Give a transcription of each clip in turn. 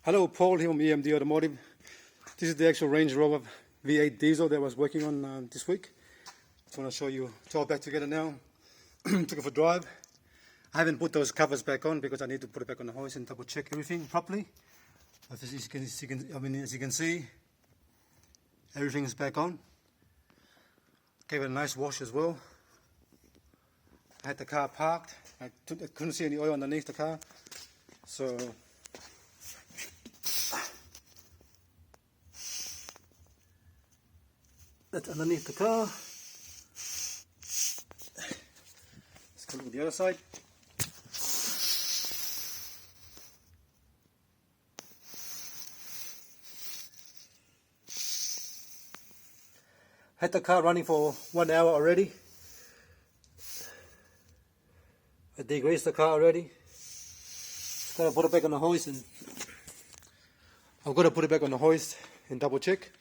Hello, Paul here from EMD Automotive. This is the actual Range Rover V8 diesel that I was working on this week. Just want to show you, it's all back together now. Took it for a drive. I haven't put those covers back on because I need to put it back on the hoist and double check everything properly. As you can see, everything is back on. Gave it a nice wash as well. I had the car parked. I couldn't see any oil underneath the car, so that's underneath the car. Let's come look at the other side. Had the car running for 1 hour already. I degreased the car already. Just gotta put it back on the hoist, and I'm gonna put it back on the hoist and double check.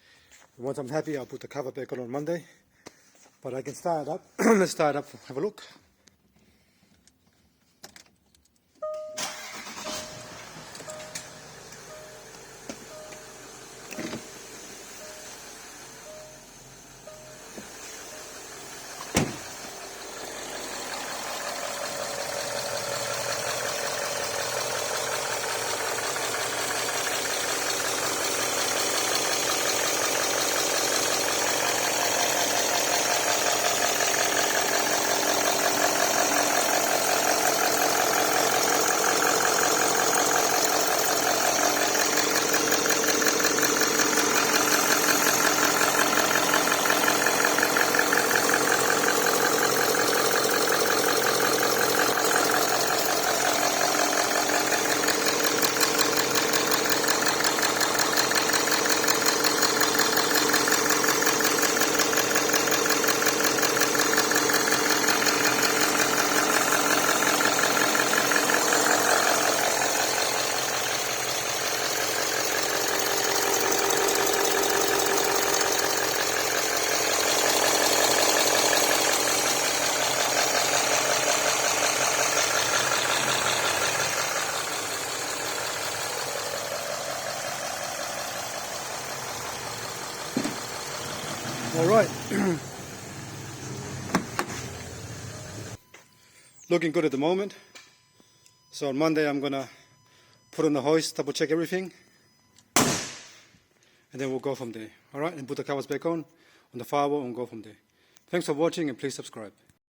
Once I'm happy, I'll put the cover back on Monday. But I can start it up. Let's start it up, have a look. Alright, looking good at the moment. So on Monday I'm gonna put on the hoist, double check everything, and then we'll go from there. Alright, and put the covers back on the firewall and go from there. Thanks for watching, and please subscribe.